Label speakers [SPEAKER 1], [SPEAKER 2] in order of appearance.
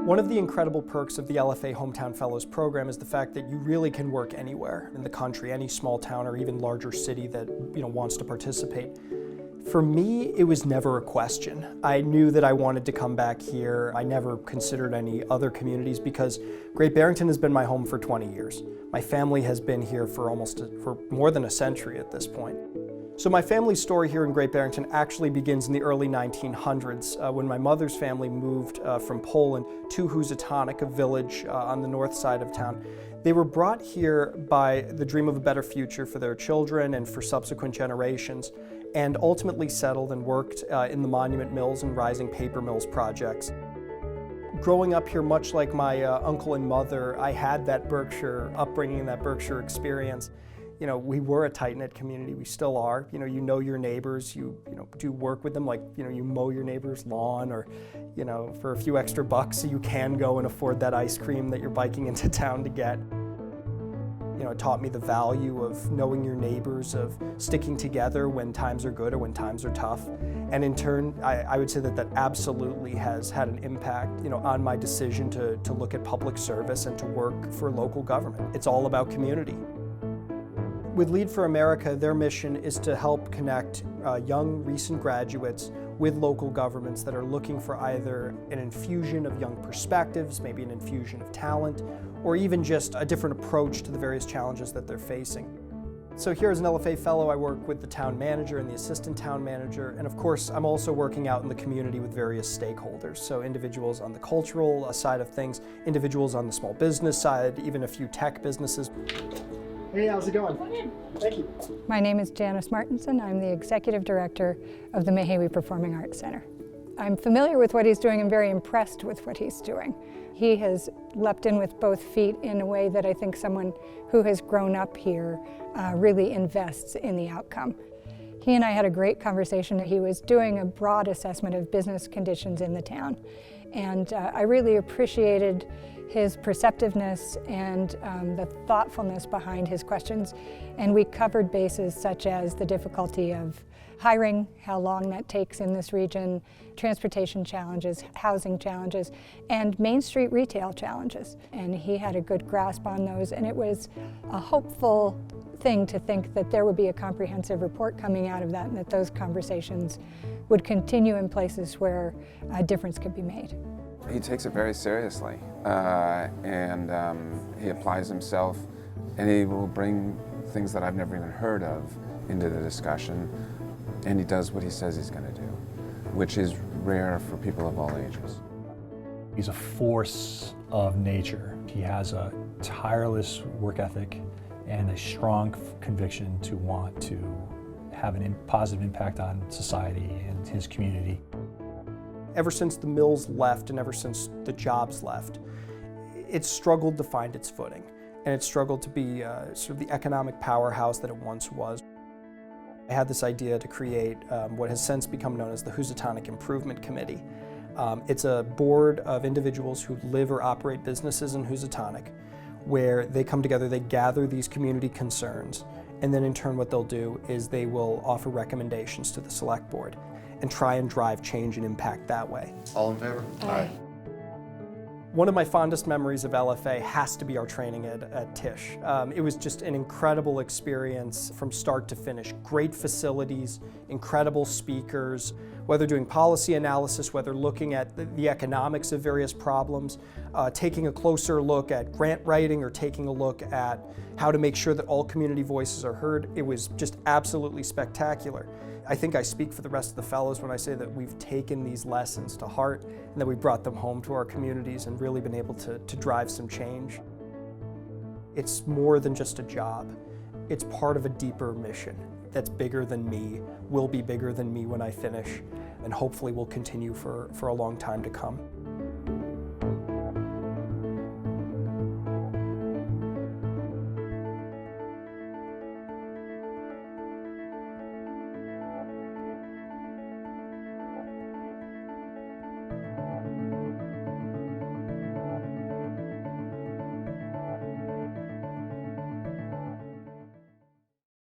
[SPEAKER 1] One of the incredible perks of the LFA Hometown Fellows program is the fact that you really can work anywhere in the country, any small town or even larger city that wants to participate. For me, it was never a question. I knew that I wanted to come back here. I never considered any other communities because Great Barrington has been my home for 20 years. My family has been here for more than a century at this point. So my family's story here in Great Barrington actually begins in the early 1900s when my mother's family moved from Poland to Housatonic, a village on the north side of town. They were brought here by the dream of a better future for their children and for subsequent generations, and ultimately settled and worked in the monument mills and rising paper mills projects. Growing up here, much like my uncle and mother, I had that Berkshire upbringing, that Berkshire experience. We were a tight-knit community, we still are. You know your neighbors, you do work with them, like, you mow your neighbor's lawn, or, for a few extra bucks you can go and afford that ice cream that you're biking into town to get. It taught me the value of knowing your neighbors, of sticking together when times are good or when times are tough. And in turn, I would say that absolutely has had an impact, on my decision to look at public service and to work for local government. It's all about community. With Lead for America, their mission is to help connect young, recent graduates with local governments that are looking for either an infusion of young perspectives, maybe an infusion of talent, or even just a different approach to the various challenges that they're facing. So here as an LFA Fellow, I work with the town manager and the assistant town manager, and of course I'm also working out in the community with various stakeholders, so individuals on the cultural side of things, individuals on the small business side, even a few tech businesses. Hey, how's it going? Thank you.
[SPEAKER 2] My name is Janice Martinson. I'm the Executive Director of the Mehawi Performing Arts Center. I'm familiar with what he's doing and very impressed with what he's doing. He has leapt in with both feet in a way that I think someone who has grown up here really invests in the outcome. He and I had a great conversation. He was doing a broad assessment of business conditions in the town, and I really appreciated his perceptiveness and the thoughtfulness behind his questions. And we covered bases such as the difficulty of hiring, how long that takes in this region, transportation challenges, housing challenges, and Main Street retail challenges. And he had a good grasp on those, and it was a hopeful thing to think that there would be a comprehensive report coming out of that, and that those conversations would continue in places where a difference could be made.
[SPEAKER 3] He takes it very seriously, and he applies himself, and he will bring things that I've never even heard of into the discussion, and he does what he says he's going to do, which is rare for people of all ages.
[SPEAKER 4] He's a force of nature. He has a tireless work ethic and a strong conviction to want to have a positive impact on society and his community.
[SPEAKER 1] Ever since the mills left and ever since the jobs left, it's struggled to find its footing, and it's struggled to be sort of the economic powerhouse that it once was. I had this idea to create what has since become known as the Housatonic Improvement Committee. It's a board of individuals who live or operate businesses in Housatonic, where they come together, they gather these community concerns, and then in turn what they'll do is they will offer recommendations to the select board and try and drive change and impact that way.
[SPEAKER 5] All in favor?
[SPEAKER 2] Aye.
[SPEAKER 1] One of my fondest memories of LFA has to be our training at Tisch. It was just an incredible experience from start to finish. Great facilities, incredible speakers, whether doing policy analysis, whether looking at the economics of various problems, taking a closer look at grant writing, or taking a look at how to make sure that all community voices are heard. It was just absolutely spectacular. I think I speak for the rest of the fellows when I say that we've taken these lessons to heart and that we brought them home to our communities and really been able to drive some change. It's more than just a job. It's part of a deeper mission that's bigger than me, will be bigger than me when I finish, and hopefully will continue for a long time to come.